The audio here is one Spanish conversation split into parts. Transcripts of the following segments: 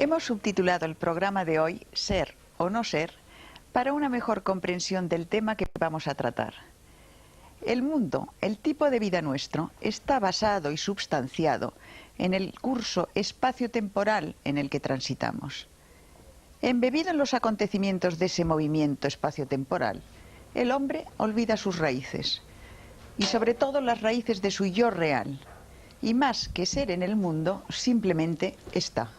Hemos subtitulado el programa de hoy Ser o no ser para una mejor comprensión del tema que vamos a tratar. El mundo, el tipo de vida nuestro, está basado y substanciado en el curso espacio-temporal en el que transitamos. Embebido en los acontecimientos de ese movimiento espacio-temporal, el hombre olvida sus raíces, y sobre todo las raíces de su yo real, y más que ser en el mundo, simplemente está.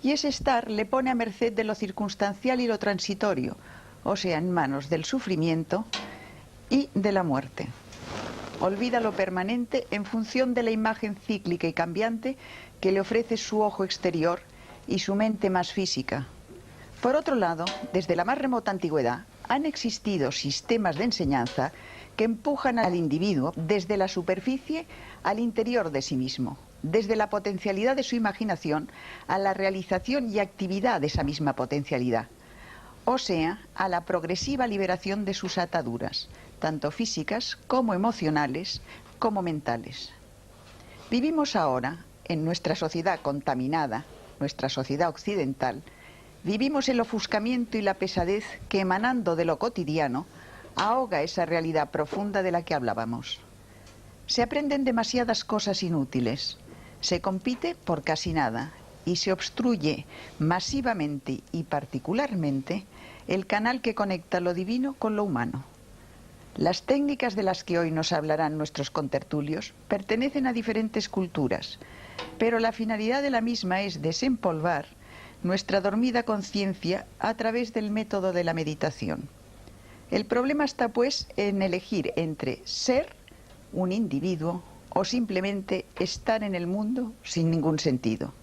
Y ese estar le pone a merced de lo circunstancial y lo transitorio, o sea, en manos del sufrimiento y de la muerte. Olvida lo permanente en función de la imagen cíclica y cambiante que le ofrece su ojo exterior y su mente más física. Por otro lado, desde la más remota antigüedad, han existido sistemas de enseñanza que empujan al individuo desde la superficie al interior de sí mismo, desde la potencialidad de su imaginación a la realización y actividad de esa misma potencialidad, o sea, a la progresiva liberación de sus ataduras, tanto físicas como emocionales, como mentales. Vivimos ahora, en nuestra sociedad contaminada, nuestra sociedad occidental, vivimos el ofuscamiento y la pesadez que, emanando de lo cotidiano, ahoga esa realidad profunda de la que hablábamos. Se aprenden demasiadas cosas inútiles, se compite por casi nada y se obstruye masivamente y particularmente el canal que conecta lo divino con lo humano. Las técnicas de las que hoy nos hablarán nuestros contertulios pertenecen a diferentes culturas, pero la finalidad de la misma es desempolvar nuestra dormida conciencia a través del método de la meditación. El problema está, pues, en elegir entre ser un individuo o simplemente estar en el mundo sin ningún sentido.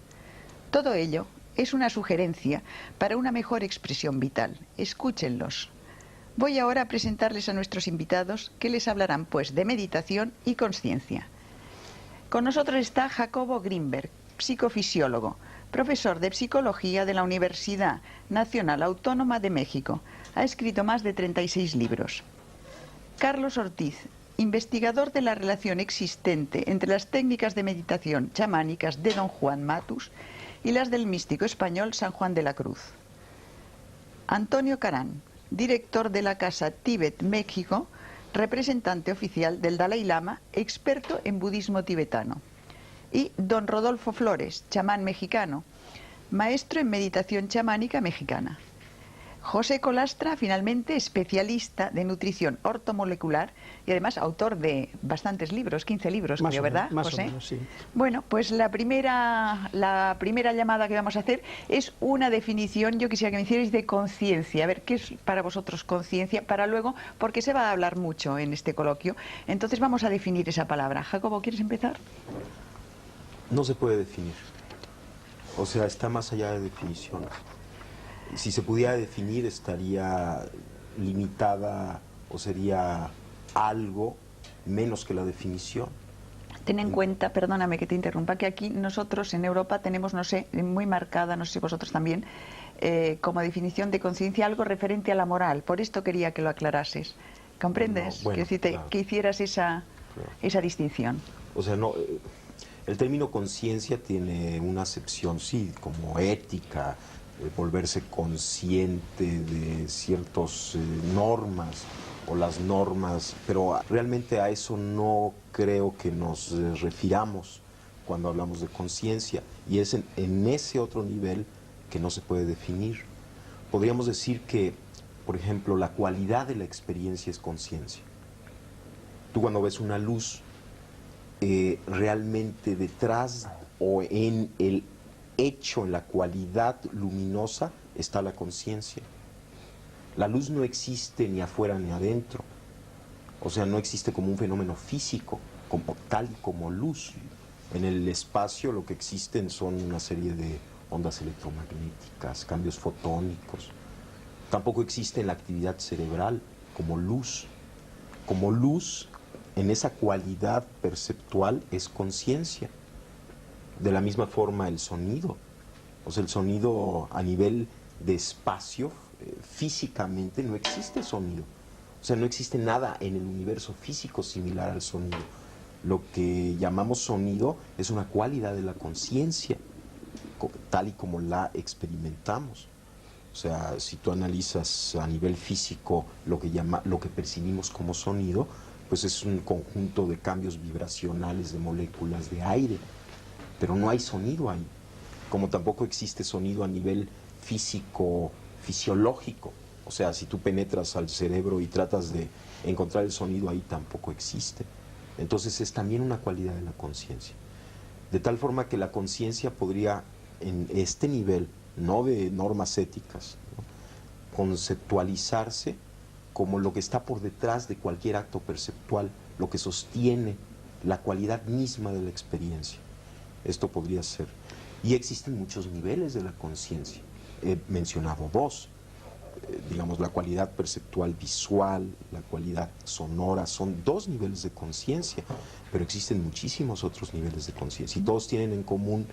Todo ello es una sugerencia para una mejor expresión vital. Escúchenlos. Voy ahora a presentarles a nuestros invitados que les hablarán, pues, de meditación y conciencia. Con nosotros está Jacobo Grinberg, psicofisiólogo, profesor de psicología de la Universidad Nacional Autónoma de México. Ha escrito más de 36 libros. Carlos Ortiz, investigador de la relación existente entre las técnicas de meditación chamánicas de Don Juan Matus y las del místico español San Juan de la Cruz. Antonio Carán, director de la Casa Tíbet México, representante oficial del Dalai Lama, experto en budismo tibetano. Y don Rodolfo Flores, chamán mexicano, maestro en meditación chamánica mexicana. José Colastra, finalmente, especialista de nutrición ortomolecular y además autor de bastantes libros, 15 libros, creo, ¿verdad, más José? o menos, sí. Bueno, pues la primera llamada que vamos a hacer es una definición, yo quisiera que me hicierais, de conciencia. A ver, ¿qué es para vosotros conciencia? Para luego, porque se va a hablar mucho en este coloquio, entonces vamos a definir esa palabra. Jacobo, ¿quieres empezar? No se puede definir. O sea, está más allá de definiciones. Si se pudiera definir, estaría limitada o sería algo menos que la definición. Ten en cuenta, perdóname que te interrumpa, que aquí nosotros en Europa tenemos, no sé, muy marcada, no sé si vosotros también, como definición de conciencia algo referente a la moral. Por esto quería que lo aclarases. ¿Comprendes? No, bueno, claro. Que hicieras esa distinción. O sea, no, el término conciencia tiene una acepción, sí, como ética, volverse consciente de ciertas normas o las normas, pero realmente a eso no creo que nos refiramos cuando hablamos de conciencia, y es en ese otro nivel que no se puede definir. Podríamos decir que, por ejemplo, la cualidad de la experiencia es conciencia. Tú cuando ves una luz, realmente detrás o en el hecho, en la cualidad luminosa, está la conciencia. La luz no existe ni afuera ni adentro, o sea, no existe como un fenómeno físico, como tal como luz. En el espacio lo que existen son una serie de ondas electromagnéticas, cambios fotónicos. Tampoco existe en la actividad cerebral como luz. Como luz, en esa cualidad perceptual, es conciencia. De la misma forma el sonido. O sea, el sonido a nivel de espacio, físicamente no existe sonido. O sea, no existe nada en el universo físico similar al sonido. Lo que llamamos sonido es una cualidad de la conciencia. tal y como la experimentamos. O sea, si tú analizas a nivel físico lo que percibimos como sonido, pues es un conjunto de cambios vibracionales de moléculas de aire, pero no hay sonido ahí, como tampoco existe sonido a nivel físico, fisiológico. O sea, si tú penetras al cerebro y tratas de encontrar el sonido ahí, tampoco existe. Entonces es también una cualidad de la conciencia. De tal forma que la conciencia podría, en este nivel, no de normas éticas, ¿no?, conceptualizarse como lo que está por detrás de cualquier acto perceptual, lo que sostiene la cualidad misma de la experiencia. Esto podría ser. Y existen muchos niveles de la conciencia. He mencionado dos. Digamos, la cualidad perceptual visual, la cualidad sonora, son dos niveles de conciencia, pero existen muchísimos otros niveles de conciencia y todos tienen en común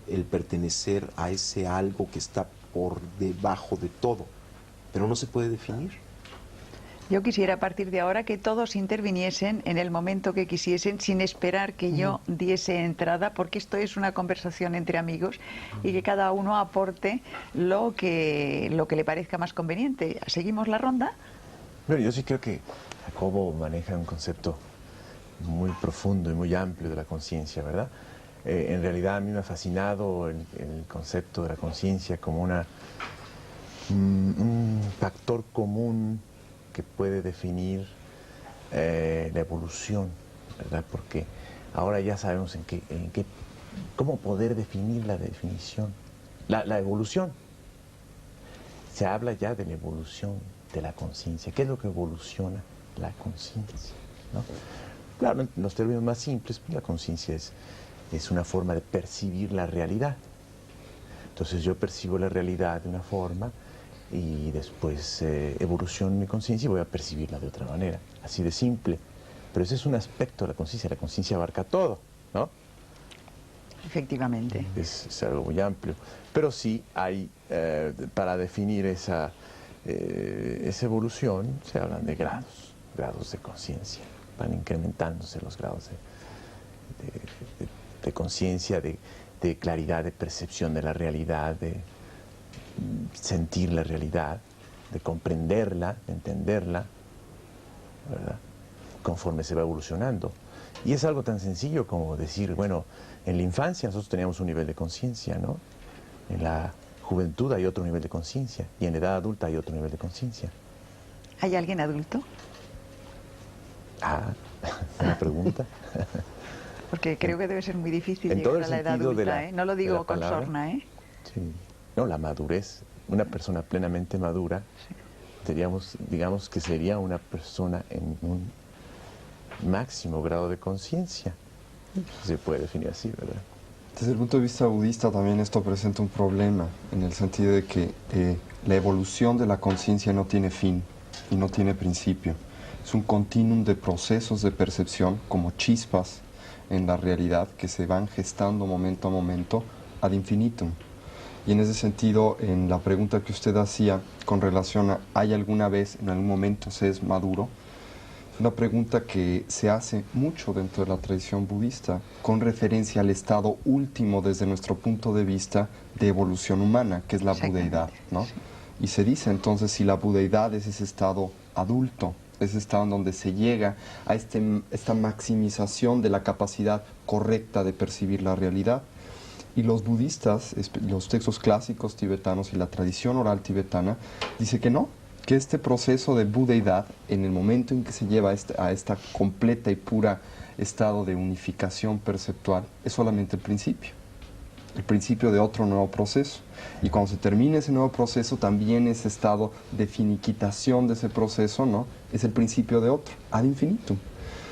el pertenecer a ese algo que está por debajo de todo, pero no se puede definir. Yo quisiera a partir de ahora que todos interviniesen en el momento que quisiesen sin esperar que yo diese entrada, porque esto es una conversación entre amigos y que cada uno aporte lo que le parezca más conveniente. ¿Seguimos la ronda? Bueno, yo sí creo que Jacobo maneja un concepto muy profundo y muy amplio de la conciencia, ¿verdad? En realidad a mí me ha fascinado el concepto de la conciencia como un factor común que puede definir la evolución, ¿verdad? Porque ahora ya sabemos cómo poder definir la definición, la evolución. Se habla ya de la evolución de la conciencia. ¿Qué es lo que evoluciona la conciencia, ¿no? Claro, en los términos más simples, pues la conciencia es una forma de percibir la realidad. Entonces yo percibo la realidad de una forma y después evoluciono mi conciencia y voy a percibirla de otra manera. Así de simple. Pero ese es un aspecto de la conciencia. La conciencia abarca todo, ¿no? Efectivamente. Es algo muy amplio. Pero sí hay, para definir esa evolución, se hablan de grados de conciencia. Van incrementándose los grados de conciencia, de claridad, de percepción de la realidad, de sentir la realidad, de comprenderla, de entenderla, ¿verdad?, conforme se va evolucionando. Y es algo tan sencillo como decir, bueno, en la infancia nosotros teníamos un nivel de conciencia, ¿no? En la juventud hay otro nivel de conciencia y en la edad adulta hay otro nivel de conciencia. ¿Hay alguien adulto? Ah, una pregunta. Porque creo que debe ser muy difícil en llegar a la edad adulta, de no lo digo con palabra, sorna, ¿eh? Sí. No, la madurez. Una persona plenamente madura, sí, digamos que sería una persona en un máximo grado de conciencia. Se puede definir así, ¿verdad? Desde el punto de vista budista también esto presenta un problema, en el sentido de que la evolución de la conciencia no tiene fin y no tiene principio. Es un continuum de procesos de percepción como chispas en la realidad que se van gestando momento a momento ad infinitum. Y en ese sentido, en la pregunta que usted hacía con relación a ¿hay alguna vez, en algún momento se es maduro?, es una pregunta que se hace mucho dentro de la tradición budista con referencia al estado último desde nuestro punto de vista de evolución humana, que es la budeidad, ¿no? Sí. Y se dice entonces si la budeidad es ese estado adulto, ese estado en donde se llega a esta maximización de la capacidad correcta de percibir la realidad. Y los budistas, los textos clásicos tibetanos y la tradición oral tibetana, dice que no, que este proceso de budeidad, en el momento en que se lleva a esta completa y pura estado de unificación perceptual, es solamente el principio de otro nuevo proceso. Y cuando se termine ese nuevo proceso, también ese estado de finiquitación de ese proceso, ¿no?, es el principio de otro, ad infinitum.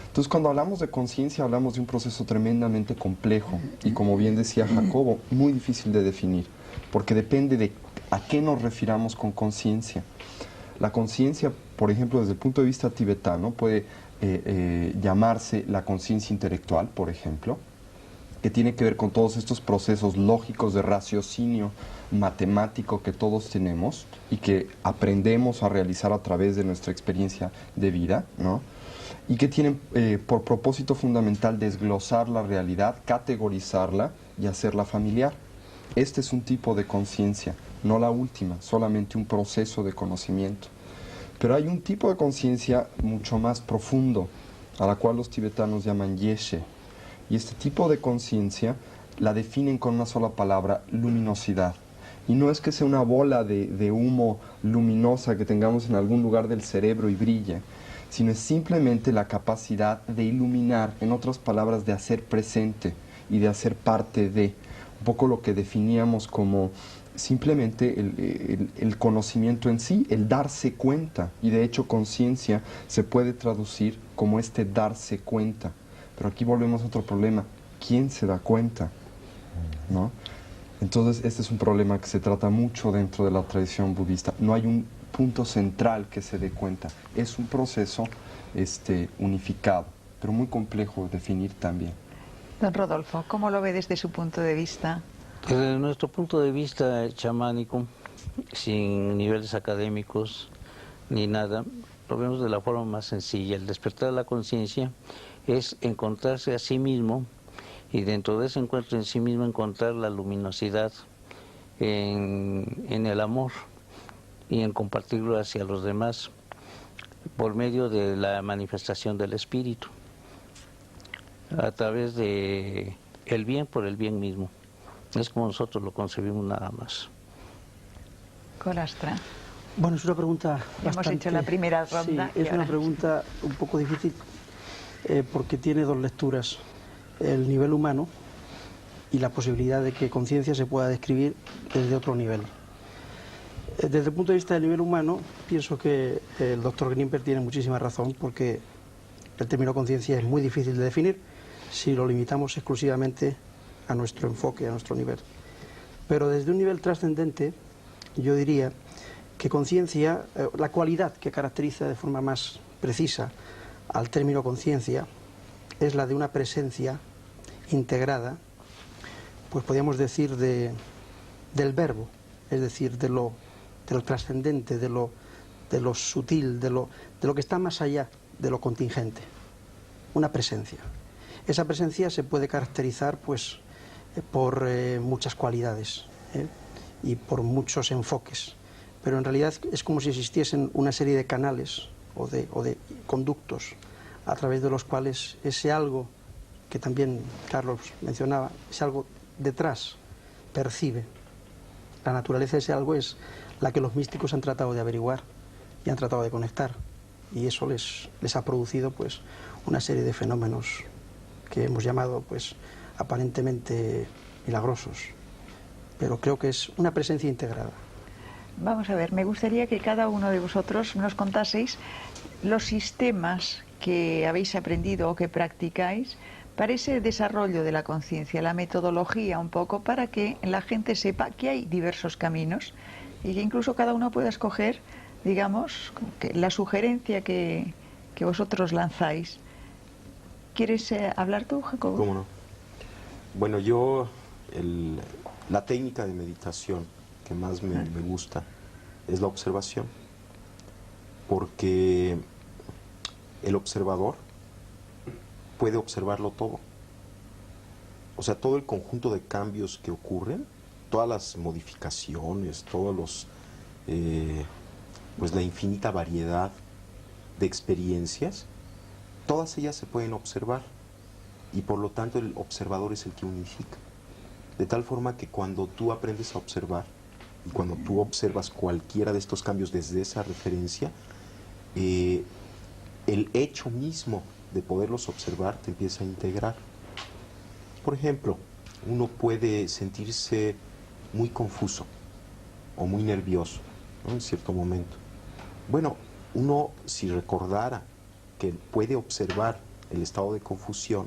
Entonces, cuando hablamos de conciencia, hablamos de un proceso tremendamente complejo y, como bien decía Jacobo, muy difícil de definir, porque depende de a qué nos refiramos con conciencia. La conciencia, por ejemplo, desde el punto de vista tibetano, puede llamarse la conciencia intelectual, por ejemplo, que tiene que ver con todos estos procesos lógicos de raciocinio matemático que todos tenemos y que aprendemos a realizar a través de nuestra experiencia de vida, ¿no?, y que tienen por propósito fundamental desglosar la realidad, categorizarla y hacerla familiar. Este es un tipo de conciencia, no la última, solamente un proceso de conocimiento. Pero hay un tipo de conciencia mucho más profundo, a la cual los tibetanos llaman yeshe. Y este tipo de conciencia la definen con una sola palabra: luminosidad. Y no es que sea una bola de humo luminosa que tengamos en algún lugar del cerebro y brille, sino es simplemente la capacidad de iluminar, en otras palabras, de hacer presente y de hacer parte de, un poco lo que definíamos como simplemente el conocimiento en sí, el darse cuenta. Y de hecho conciencia se puede traducir como este darse cuenta. Pero aquí volvemos a otro problema: ¿quién se da cuenta? ¿No? Entonces este es un problema que se trata mucho dentro de la tradición budista. No hay un punto central que se dé cuenta. Es un proceso unificado, pero muy complejo de definir también. Don Rodolfo, ¿cómo lo ve desde su punto de vista? Desde nuestro punto de vista chamánico, sin niveles académicos ni nada, lo vemos de la forma más sencilla. El despertar de la conciencia es encontrarse a sí mismo, y dentro de ese encuentro en sí mismo encontrar la luminosidad en el amor y en compartirlo hacia los demás por medio de la manifestación del espíritu, a través de el bien por el bien mismo. Es como nosotros lo concebimos, nada más. Colastra. Bueno, es una pregunta bastante... Hemos hecho la primera ronda. Sí, es una pregunta un poco difícil porque tiene dos lecturas: el nivel humano y la posibilidad de que conciencia se pueda describir desde otro nivel. Desde el punto de vista del nivel humano, pienso que el doctor Grimper tiene muchísima razón, porque el término conciencia es muy difícil de definir si lo limitamos exclusivamente a nuestro enfoque, a nuestro nivel. Pero desde un nivel trascendente, yo diría que conciencia, la cualidad que caracteriza de forma más precisa al término conciencia, es la de una presencia integrada, pues podríamos decir del verbo, es decir, de lo trascendente, de lo sutil, de lo que está más allá de lo contingente. Una presencia. Esa presencia se puede caracterizar pues por muchas cualidades y por muchos enfoques, pero en realidad es como si existiesen una serie de canales o de conductos a través de los cuales ese algo que también Carlos mencionaba, ese algo detrás percibe. La naturaleza de ese algo es la que los místicos han tratado de averiguar y han tratado de conectar, y eso les ha producido pues una serie de fenómenos que hemos llamado pues aparentemente milagrosos, pero creo que es una presencia integrada. Vamos a ver, me gustaría que cada uno de vosotros nos contaseis los sistemas que habéis aprendido o que practicáis para ese desarrollo de la conciencia, la metodología un poco, para que la gente sepa que hay diversos caminos y que incluso cada uno pueda escoger, digamos, que la sugerencia que vosotros lanzáis. ¿Quieres hablar tú, Jacobo? ¿Cómo no? Bueno, yo la técnica de meditación que más me gusta es la observación, porque el observador puede observarlo todo. O sea, todo el conjunto de cambios que ocurren, todas las modificaciones, todos los pues la infinita variedad de experiencias, todas ellas se pueden observar, y por lo tanto el observador es el que unifica. De tal forma que cuando tú aprendes a observar y cuando tú observas cualquiera de estos cambios desde esa referencia, el hecho mismo de poderlos observar te empieza a integrar. Por ejemplo, uno puede sentirse muy confuso o muy nervioso, ¿no?, en cierto momento. Bueno, uno, si recordara que puede observar el estado de confusión,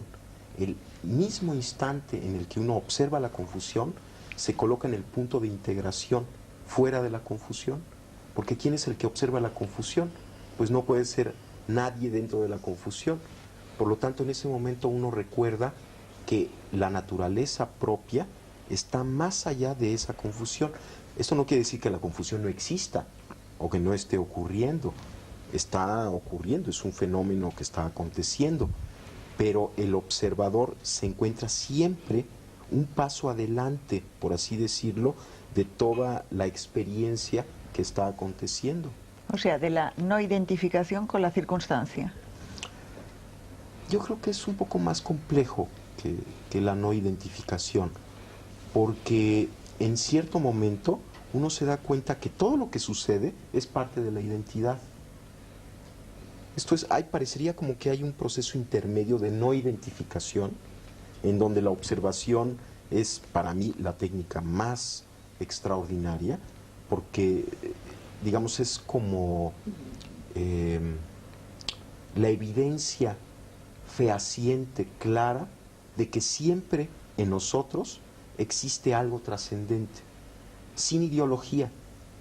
el mismo instante en el que uno observa la confusión, se coloca en el punto de integración fuera de la confusión. Porque ¿quién es el que observa la confusión? Pues no puede ser nadie dentro de la confusión. Por lo tanto, en ese momento uno recuerda que la naturaleza propia está más allá de esa confusión. Esto no quiere decir que la confusión no exista o que no esté ocurriendo. Está ocurriendo, es un fenómeno que está aconteciendo, pero el observador se encuentra siempre un paso adelante, por así decirlo, de toda la experiencia que está aconteciendo. O sea, de la no identificación con la circunstancia. Yo creo que es un poco más complejo que la no identificación, porque en cierto momento uno se da cuenta que todo lo que sucede es parte de la identidad. Esto es, parecería como que hay un proceso intermedio de no identificación, en donde la observación es para mí la técnica más extraordinaria, porque, digamos, es como la evidencia fehaciente, clara, de que siempre en nosotros existe algo trascendente, sin ideología.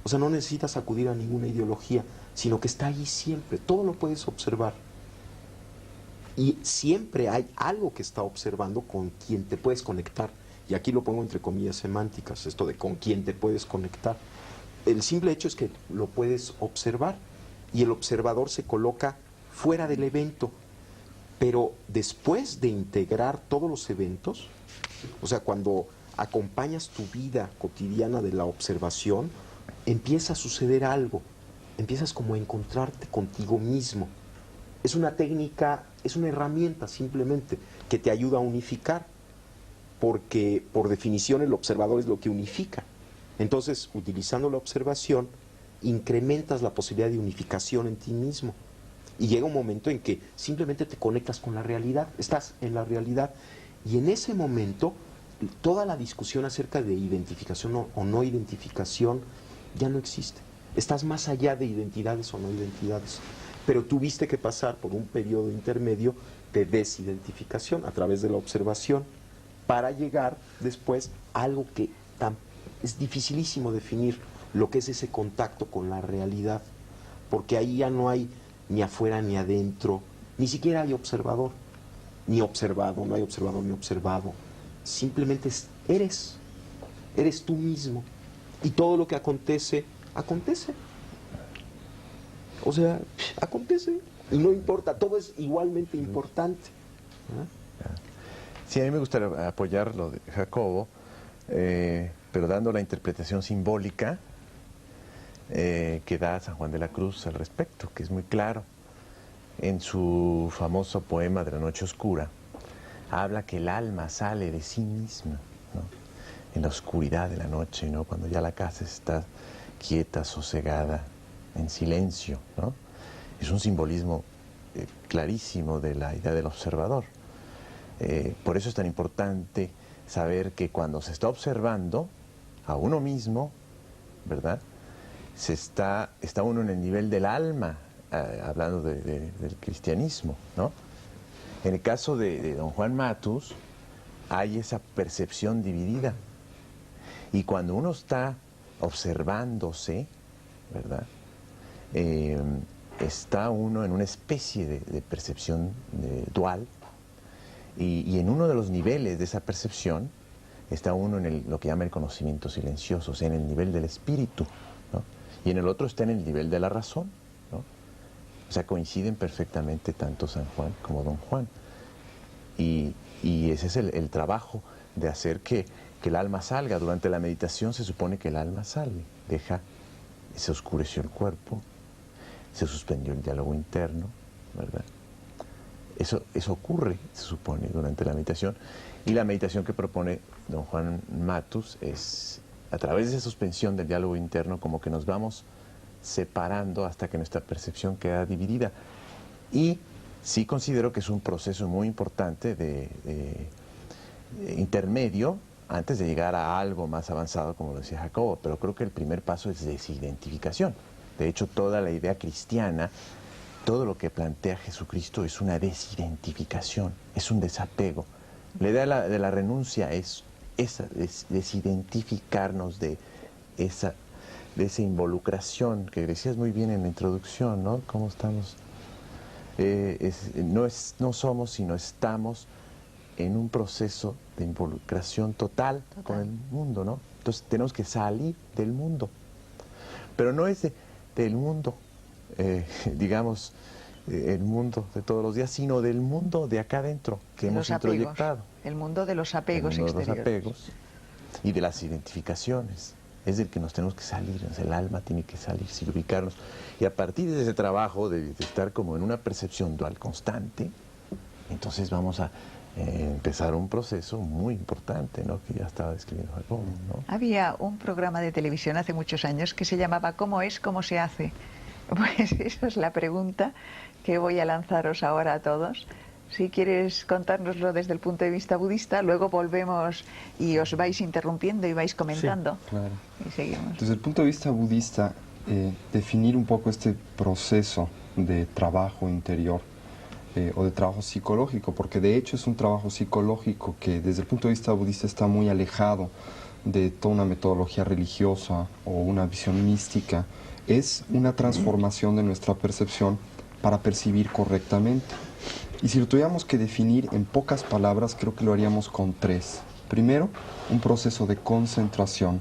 O sea, no necesitas acudir a ninguna ideología, sino que está allí siempre, todo lo puedes observar. Y siempre hay algo que está observando con quien te puedes conectar. Y aquí lo pongo entre comillas semánticas, esto de con quien te puedes conectar. El simple hecho es que lo puedes observar y el observador se coloca fuera del evento. Pero después de integrar todos los eventos, o sea, cuando acompañas tu vida cotidiana de la observación, empieza a suceder algo, empiezas como a encontrarte contigo mismo. Es una técnica, es una herramienta simplemente que te ayuda a unificar, porque por definición el observador es lo que unifica. Entonces, utilizando la observación, incrementas la posibilidad de unificación en ti mismo. Y llega un momento en que simplemente te conectas con la realidad, estás en la realidad. Y en ese momento, toda la discusión acerca de identificación o no identificación ya no existe. Estás más allá de identidades o no identidades. Pero tuviste que pasar por un periodo intermedio de desidentificación a través de la observación para llegar después a algo que es dificilísimo definir, lo que es ese contacto con la realidad. Porque ahí ya no hay ni afuera ni adentro, ni siquiera hay observador, ni observado, no hay observador ni observado. Simplemente eres tú mismo. Y todo lo que acontece, acontece. O sea, acontece. Y no importa, todo es igualmente importante. Sí, a mí me gustaría apoyar lo de Jacobo, pero dando la interpretación simbólica que da San Juan de la Cruz al respecto, que es muy claro. En su famoso poema de la Noche Oscura, habla que el alma sale de sí misma, ¿no? En la oscuridad de la noche, ¿no? Cuando ya la casa está quieta, sosegada, en silencio, ¿no? Es un simbolismo clarísimo de la idea del observador. Por eso es tan importante saber que cuando se está observando a uno mismo, ¿verdad?, está uno en el nivel del alma, hablando del cristianismo, ¿no? En el caso de don Juan Matus, hay esa percepción dividida. Y cuando uno está observándose, ¿verdad?, está uno en una especie de percepción dual, y en uno de los niveles de esa percepción está uno en lo que llama el conocimiento silencioso, o sea, en el nivel del espíritu, ¿no? Y en el otro está en el nivel de la razón, ¿no? O sea, coinciden perfectamente tanto San Juan como don Juan. Y ese es el trabajo de hacer que el alma salga. Durante la meditación se supone que el alma sale, se oscureció el cuerpo, se suspendió el diálogo interno, ¿verdad? Eso ocurre, se supone, durante la meditación. Y la meditación que propone don Juan Matus es, a través de esa suspensión del diálogo interno, como que nos vamos separando hasta que nuestra percepción queda dividida. Y sí considero que es un proceso muy importante de intermedio antes de llegar a algo más avanzado, como lo decía Jacobo, pero creo que el primer paso es desidentificación. De hecho, toda la idea cristiana, todo lo que plantea Jesucristo es una desidentificación, es un desapego. La idea de la renuncia es desidentificarnos de esa involucración que decías muy bien en la introducción, ¿no? ¿Cómo estamos? No somos, sino estamos en un proceso de involucración total con el mundo, ¿no? Entonces tenemos que salir del mundo. Pero no es del mundo, digamos, el mundo de todos los días, sino del mundo de acá adentro que De hemos los apegos, introyectado. el mundo de los apegos El mundo de los exteriores. apegos y de las identificaciones. Es del que nos tenemos que salir, el alma tiene que salir, sin ubicarnos. Y a partir de ese trabajo de estar como en una percepción dual constante, entonces vamos a empezar un proceso muy importante, ¿no? Que ya estaba describiendo Jacobo, ¿no? Había un programa de televisión hace muchos años que se llamaba ¿Cómo es, cómo se hace? Pues esa es la pregunta que voy a lanzaros ahora a todos. Si quieres contárnoslo desde el punto de vista budista, luego volvemos y os vais interrumpiendo y vais comentando. Sí, claro. Y seguimos. Desde el punto de vista budista, definir un poco este proceso de trabajo interior o de trabajo psicológico, porque de hecho es un trabajo psicológico que desde el punto de vista budista está muy alejado de toda una metodología religiosa o una visión mística, es una transformación de nuestra percepción para percibir correctamente. Y si lo tuviéramos que definir en pocas palabras, creo que lo haríamos con 3. Primero, un proceso de concentración.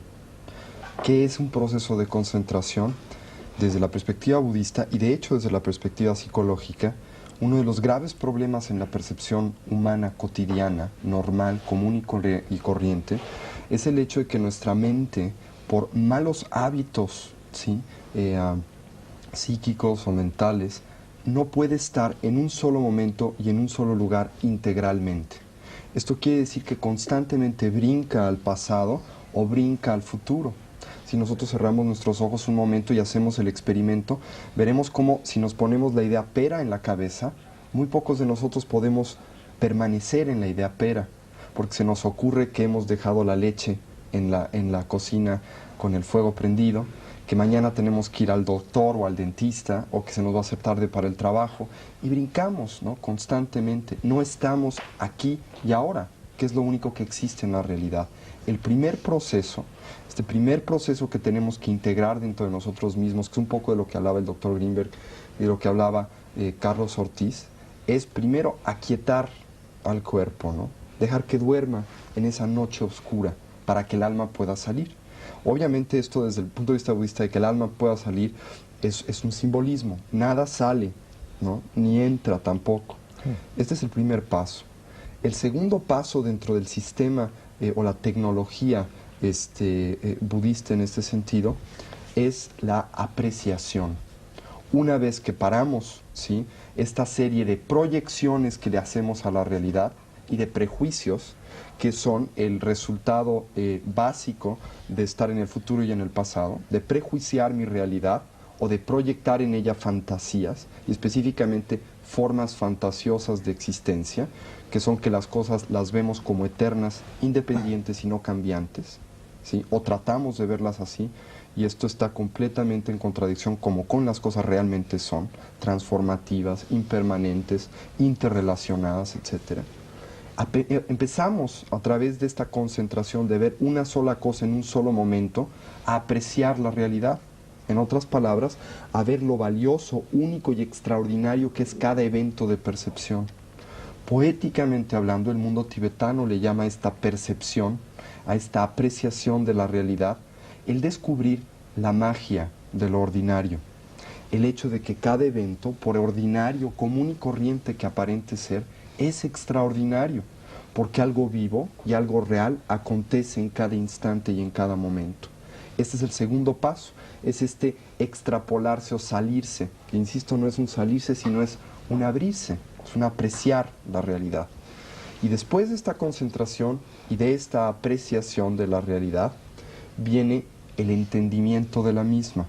¿Qué es un proceso de concentración? Desde la perspectiva budista y de hecho desde la perspectiva psicológica, uno de los graves problemas en la percepción humana cotidiana, normal, común y corriente, es el hecho de que nuestra mente, por malos hábitos, ¿sí? Psíquicos o mentales, no puede estar en un solo momento y en un solo lugar integralmente. Esto quiere decir que constantemente brinca al pasado o brinca al futuro. Si nosotros cerramos nuestros ojos un momento y hacemos el experimento, veremos cómo si nos ponemos la idea pera en la cabeza, muy pocos de nosotros podemos permanecer en la idea pera, porque se nos ocurre que hemos dejado la leche en la cocina con el fuego prendido, que mañana tenemos que ir al doctor o al dentista, o que se nos va a hacer tarde para el trabajo, y brincamos, ¿no? Constantemente. No estamos aquí y ahora, que es lo único que existe en la realidad. El primer proceso, este primer proceso que tenemos que integrar dentro de nosotros mismos, que es un poco de lo que hablaba el doctor Greenberg y de lo que hablaba Carlos Ortiz, es primero aquietar al cuerpo, ¿no? Dejar que duerma en esa noche oscura para que el alma pueda salir. Obviamente esto desde el punto de vista budista de que el alma pueda salir es un simbolismo. Nada sale, ¿no? Ni entra tampoco. Este es el primer paso. El segundo paso dentro del sistema o la tecnología budista en este sentido es la apreciación. Una vez que paramos, ¿sí?, esta serie de proyecciones que le hacemos a la realidad y de prejuicios que son el resultado básico de estar en el futuro y en el pasado, de prejuiciar mi realidad o de proyectar en ella fantasías, y específicamente formas fantasiosas de existencia, que son que las cosas las vemos como eternas, independientes y no cambiantes, ¿sí? O tratamos de verlas así, y esto está completamente en contradicción como con las cosas realmente son, transformativas, impermanentes, interrelacionadas, etc. Empezamos a través de esta concentración de ver una sola cosa en un solo momento, a apreciar la realidad. En otras palabras, a ver lo valioso, único y extraordinario que es cada evento de percepción. Poéticamente hablando, el mundo tibetano le llama a esta percepción, a esta apreciación de la realidad, el descubrir la magia de lo ordinario. El hecho de que cada evento, por ordinario, común y corriente que aparente ser, es extraordinario, porque algo vivo y algo real acontece en cada instante y en cada momento. Este es el segundo paso, es este extrapolarse o salirse, que insisto, no es un salirse, sino es un abrirse, es un apreciar la realidad. Y después de esta concentración y de esta apreciación de la realidad, viene el entendimiento de la misma.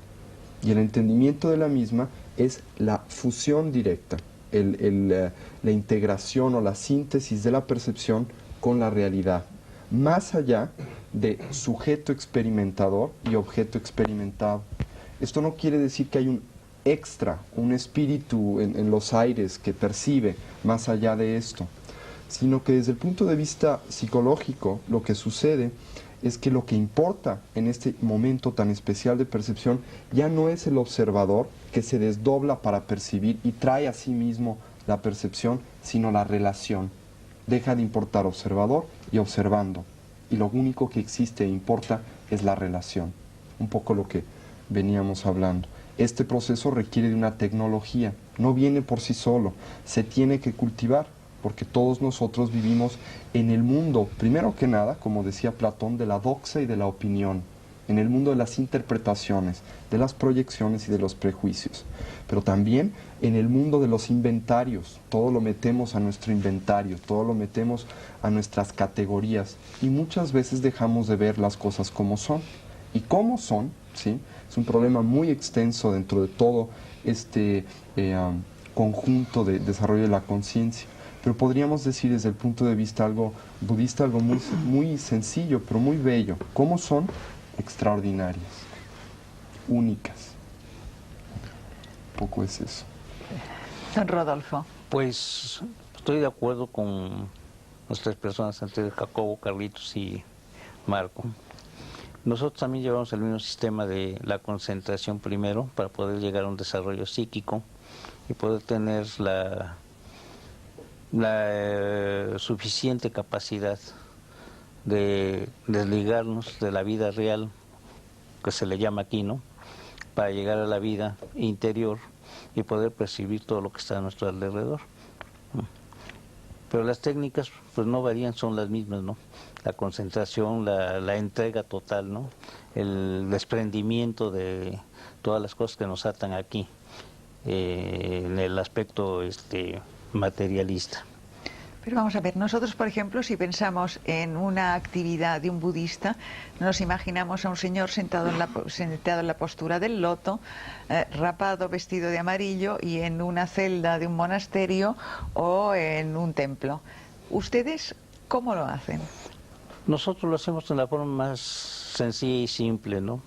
Y el entendimiento de la misma es la fusión directa, la integración o la síntesis de la percepción con la realidad, más allá de sujeto experimentador y objeto experimentado. Esto no quiere decir que hay un extra, un espíritu en los aires que percibe más allá de esto, sino que desde el punto de vista psicológico lo que sucede es que lo que importa en este momento tan especial de percepción ya no es el observador que se desdobla para percibir y trae a sí mismo la percepción, sino la relación. Deja de importar observador y observando, y lo único que existe e importa es la relación. Un poco lo que veníamos hablando. Este proceso requiere de una tecnología, no viene por sí solo, se tiene que cultivar, porque todos nosotros vivimos en el mundo, primero que nada, como decía Platón, de la doxa y de la opinión, en el mundo de las interpretaciones, de las proyecciones y de los prejuicios, pero también en el mundo de los inventarios. Todo lo metemos a nuestro inventario, todo lo metemos a nuestras categorías y muchas veces dejamos de ver las cosas como son. Y cómo son, ¿sí? Es un problema muy extenso dentro de todo este conjunto de desarrollo de la conciencia. Pero podríamos decir desde el punto de vista algo budista, algo muy, muy sencillo, pero muy bello. ¿Cómo son? Extraordinarias, únicas. Un poco es eso. Don Rodolfo. Pues estoy de acuerdo con las tres personas antes, Jacobo, Carlitos y Marco. Nosotros también llevamos el mismo sistema de la concentración primero para poder llegar a un desarrollo psíquico y poder tener la suficiente capacidad de desligarnos de la vida real, que se le llama aquí, ¿no? Para llegar a la vida interior y poder percibir todo lo que está a nuestro alrededor. Pero las técnicas pues no varían, son las mismas, ¿no? La concentración, la entrega total, ¿no? El desprendimiento de todas las cosas que nos atan aquí, en el aspecto materialista. Pero vamos a ver, nosotros, por ejemplo, si pensamos en una actividad de un budista, nos imaginamos a un señor sentado en la postura del loto, rapado, vestido de amarillo y en una celda de un monasterio o en un templo. ¿Ustedes cómo lo hacen? Nosotros lo hacemos de la forma más sencilla y simple, ¿no?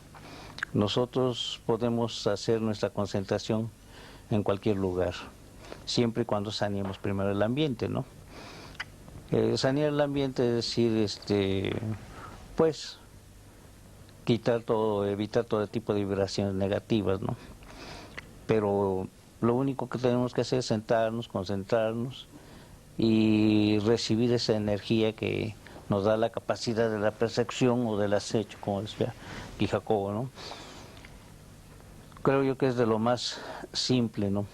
Nosotros podemos hacer nuestra concentración en cualquier lugar, siempre y cuando saneemos primero el ambiente, ¿no? Sanear el ambiente es decir, pues, quitar todo, evitar todo tipo de vibraciones negativas, ¿no? Pero lo único que tenemos que hacer es sentarnos, concentrarnos y recibir esa energía que nos da la capacidad de la percepción o del acecho, como decía aquí Jacobo, ¿no? Creo yo que es de lo más simple, ¿no?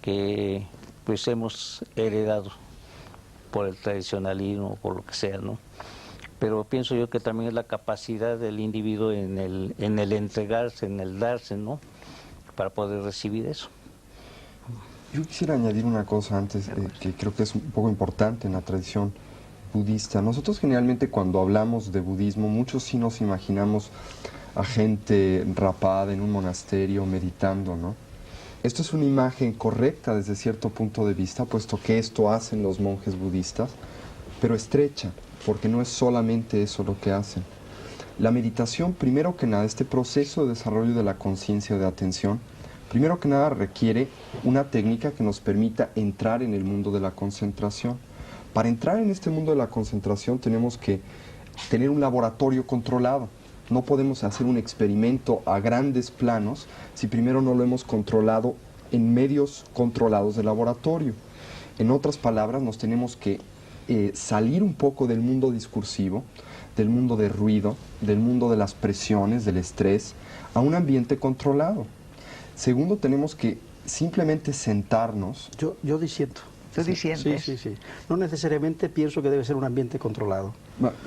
Que pues hemos heredado por el tradicionalismo, por lo que sea, ¿no? Pero pienso yo que también es la capacidad del individuo en el entregarse, en el darse, ¿no? Para poder recibir eso. Yo quisiera añadir una cosa antes, que creo que es un poco importante en la tradición budista. Nosotros generalmente cuando hablamos de budismo, muchos sí nos imaginamos a gente rapada en un monasterio meditando, ¿no? Esto es una imagen correcta desde cierto punto de vista, puesto que esto hacen los monjes budistas, pero estrecha, porque no es solamente eso lo que hacen. La meditación, primero que nada, este proceso de desarrollo de la conciencia o de atención, primero que nada requiere una técnica que nos permita entrar en el mundo de la concentración. Para entrar en este mundo de la concentración tenemos que tener un laboratorio controlado. No podemos hacer un experimento a grandes planos si primero no lo hemos controlado en medios controlados de laboratorio. En otras palabras, nos tenemos que salir un poco del mundo discursivo, del mundo de ruido, del mundo de las presiones, del estrés, a un ambiente controlado. Segundo, tenemos que simplemente sentarnos. Yo disiento. ¿Tú disientes? Sí. No necesariamente pienso que debe ser un ambiente controlado.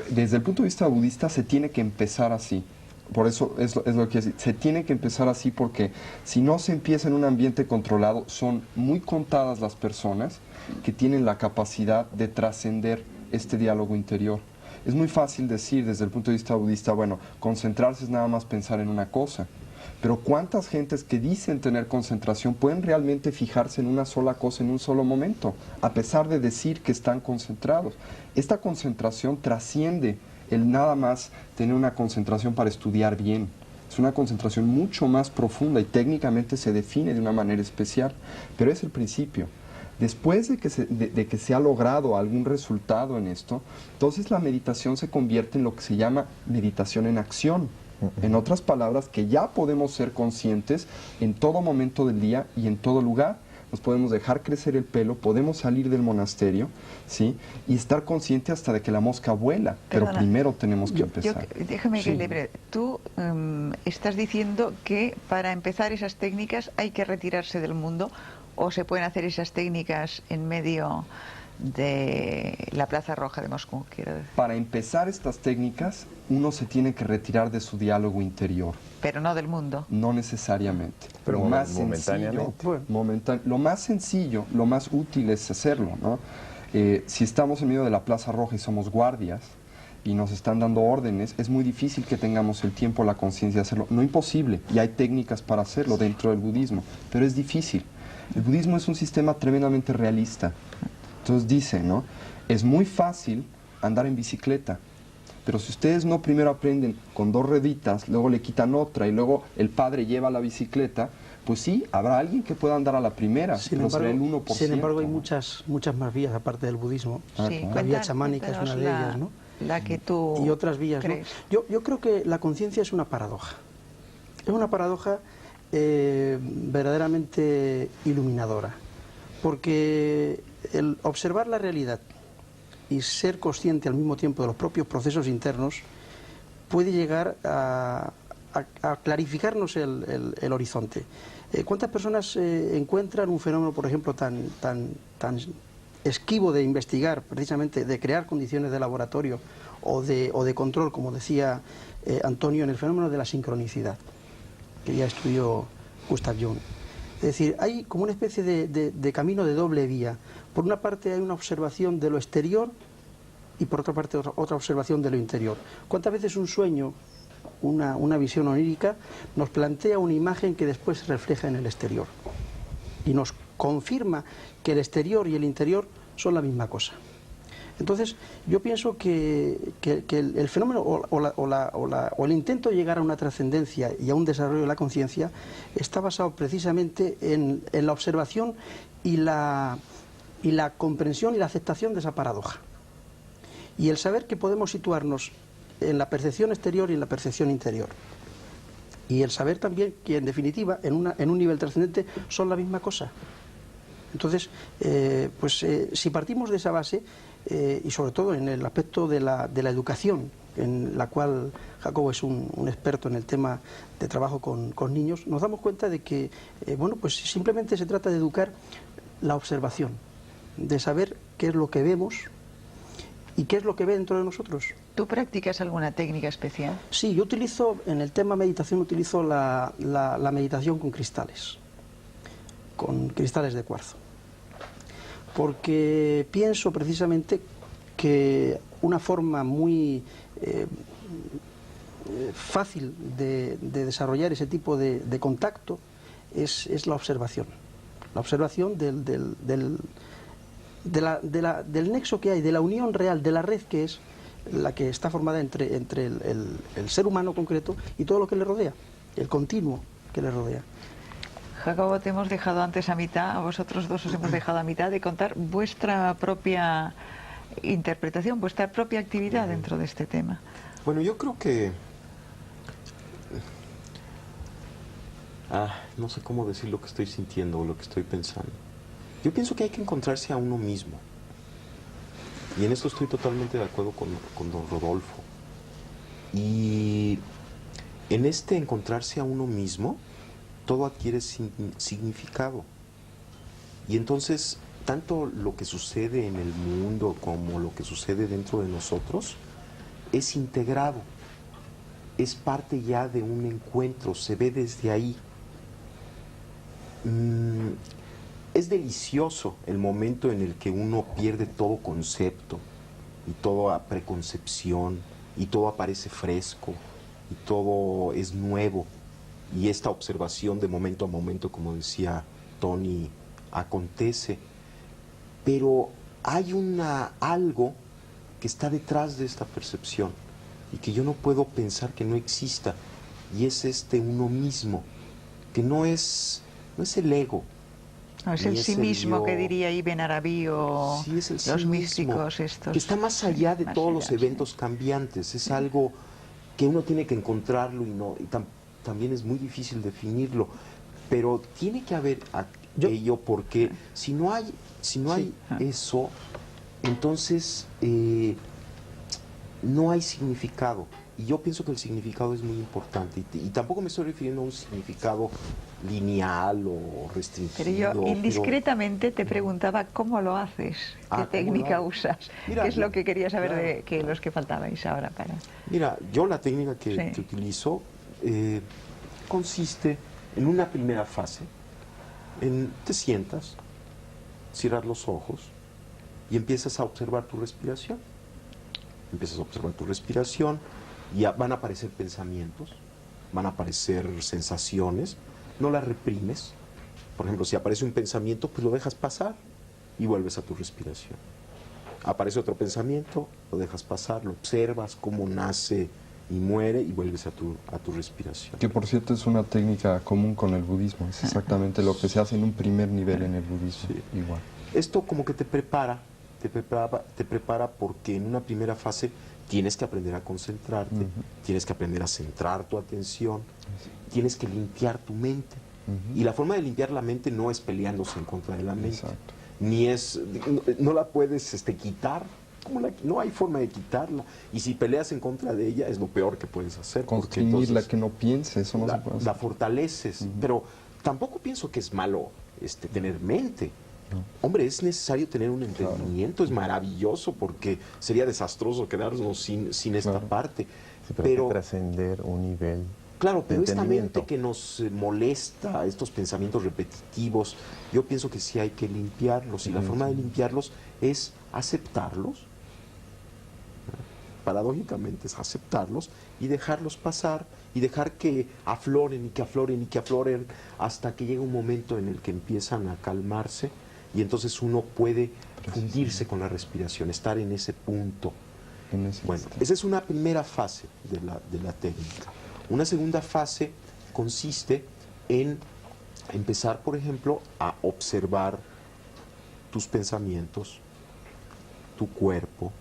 Desde el punto de vista budista se tiene que empezar así. Por eso es lo que quiero decir. Se tiene que empezar así porque si no se empieza en un ambiente controlado, son muy contadas las personas que tienen la capacidad de trascender este diálogo interior. Es muy fácil decir desde el punto de vista budista, bueno, concentrarse es nada más pensar en una cosa. Pero ¿cuántas gentes que dicen tener concentración pueden realmente fijarse en una sola cosa en un solo momento, a pesar de decir que están concentrados? Esta concentración trasciende el nada más tener una concentración para estudiar bien. Es una concentración mucho más profunda y técnicamente se define de una manera especial, pero es el principio. Después de que se ha logrado algún resultado en esto, entonces la meditación se convierte en lo que se llama meditación en acción. En otras palabras, que ya podemos ser conscientes en todo momento del día y en todo lugar. Nos podemos dejar crecer el pelo, podemos salir del monasterio, ¿sí? Y estar consciente hasta de que la mosca vuela. Pero primero tenemos que empezar. Déjame que le... Tú estás diciendo que para empezar esas técnicas hay que retirarse del mundo ¿O se pueden hacer esas técnicas en medio de la Plaza Roja de Moscú, quiero decir? Para empezar estas técnicas, uno se tiene que retirar de su diálogo interior. Pero no del mundo. No necesariamente. Pero lo más momentáneamente. sencillo, lo más sencillo, lo más útil es hacerlo, ¿no? Si estamos en medio de la Plaza Roja y somos guardias y nos están dando órdenes, es muy difícil que tengamos el tiempo, la conciencia de hacerlo. No imposible, y hay técnicas para hacerlo dentro del budismo, pero es difícil. El budismo es un sistema tremendamente realista. Entonces dice, ¿no? Es muy fácil andar en bicicleta, pero si ustedes no primero aprenden con 2 rueditas, luego le quitan otra y luego el padre lleva la bicicleta, pues sí, habrá alguien que pueda andar a la primera, pero será el 1%. Sin embargo, hay muchas más vías aparte del budismo. Sí, La vía chamánica es una de ellas, ¿no? La que tú y otras vías, ¿no? Yo creo que la conciencia es una paradoja. Es una paradoja verdaderamente iluminadora, porque el observar la realidad y ser consciente al mismo tiempo de los propios procesos internos puede llegar a clarificarnos el horizonte. ¿Cuántas personas encuentran un fenómeno, por ejemplo, tan esquivo de investigar, precisamente de crear condiciones de laboratorio o de control, como decía Antonio, en el fenómeno de la sincronicidad, que ya estudió Gustav Jung? Es decir, hay como una especie de camino de doble vía. Por una parte hay una observación de lo exterior y por otra parte otra observación de lo interior. ¿Cuántas veces un sueño, una visión onírica, nos plantea una imagen que después se refleja en el exterior y nos confirma que el exterior y el interior son la misma cosa? Entonces, yo pienso que el fenómeno o el intento de llegar a una trascendencia y a un desarrollo de la conciencia está basado precisamente en la observación y la comprensión y la aceptación de esa paradoja. Y el saber que podemos situarnos en la percepción exterior y en la percepción interior. Y el saber también que, en definitiva, en un nivel trascendente son la misma cosa. Entonces, si partimos de esa base, y sobre todo en el aspecto de la educación, en la cual Jacobo es un experto en el tema de trabajo con niños, nos damos cuenta de que, pues simplemente se trata de educar la observación, de saber qué es lo que vemos y qué es lo que ve dentro de nosotros. ¿Tú practicas alguna técnica especial? Sí, yo utilizo, en el tema meditación, utilizo la meditación con cristales de cuarzo. Porque pienso precisamente que una forma muy fácil de desarrollar ese tipo de contacto es la observación. La observación del nexo que hay, de la unión real, de la red que es la que está formada entre el ser humano concreto y todo lo que le rodea, el continuo que le rodea. Jacobo, te hemos dejado antes a mitad, a vosotros dos os hemos dejado a mitad de contar vuestra propia interpretación, vuestra propia actividad dentro de este tema. Bueno, yo creo que... no sé cómo decir lo que estoy sintiendo o lo que estoy pensando. Yo pienso que hay que encontrarse a uno mismo. Y en esto estoy totalmente de acuerdo con don Rodolfo. Y en este encontrarse a uno mismo, todo adquiere significado. Y entonces, tanto lo que sucede en el mundo como lo que sucede dentro de nosotros es integrado, es parte ya de un encuentro, se ve desde ahí. Es delicioso el momento en el que uno pierde todo concepto y toda preconcepción y todo aparece fresco y todo es nuevo. Y esta observación de momento a momento, como decía Tony, acontece. Pero hay algo que está detrás de esta percepción y que yo no puedo pensar que no exista. Y es uno mismo, que no es el ego. No, es el sí mismo que diría Ibn Arabi o sí, es el los sí místicos mismo, estos. que está más allá de más todos allá, los eventos cambiantes. Es algo que uno tiene que encontrarlo y también es muy difícil definirlo, pero tiene que haber aquello, porque si no hay eso, entonces no hay significado. Y yo pienso que el significado es muy importante. Y tampoco me estoy refiriendo a un significado lineal o restringido. Pero yo indiscretamente te preguntaba cómo lo haces, qué técnica usas. Mira, ¿Qué es lo que quería saber claro, de que los que faltabais ahora para...? Mira, yo la técnica que Sí. utilizo consiste en una primera fase, te sientas, cierras los ojos y empiezas a observar tu respiración. Empiezas a observar tu respiración y van a aparecer pensamientos, van a aparecer sensaciones, no las reprimes. Por ejemplo, si aparece un pensamiento, pues lo dejas pasar y vuelves a tu respiración. Aparece otro pensamiento, lo dejas pasar, lo observas cómo nace y muere y vuelves a tu respiración. Que por cierto es una técnica común con el budismo, es exactamente lo que se hace en un primer nivel en el budismo, Sí. igual. Esto como que te prepara porque en una primera fase tienes que aprender a concentrarte, tienes que aprender a centrar tu atención, tienes que limpiar tu mente. Y la forma de limpiar la mente no es peleándose en contra de la mente, Exacto. ni es, no la puedes quitar, no hay forma de quitarla. Y si peleas en contra de ella es lo peor que puedes hacer. Porque Constreñirla, entonces que no piense, eso no se puede la hacer. fortaleces, pero tampoco pienso que es malo tener mente. Hombre, es necesario tener un entendimiento, es maravilloso porque sería desastroso quedarnos sin esta Claro. parte. Sí, pero hay que trascender un nivel Claro, de pero esta entendimiento. mente que nos molesta, estos pensamientos repetitivos, yo pienso que sí hay que limpiarlos y la forma de limpiarlos es aceptarlos. Paradójicamente es aceptarlos y dejarlos pasar y dejar que afloren y que afloren y que afloren hasta que llega un momento en el que empiezan a calmarse y entonces uno puede fundirse con la respiración, estar en ese punto. En ese Bueno, instante. esa es una primera fase de la técnica. Una segunda fase consiste en empezar, por ejemplo, a observar tus pensamientos, tu cuerpo,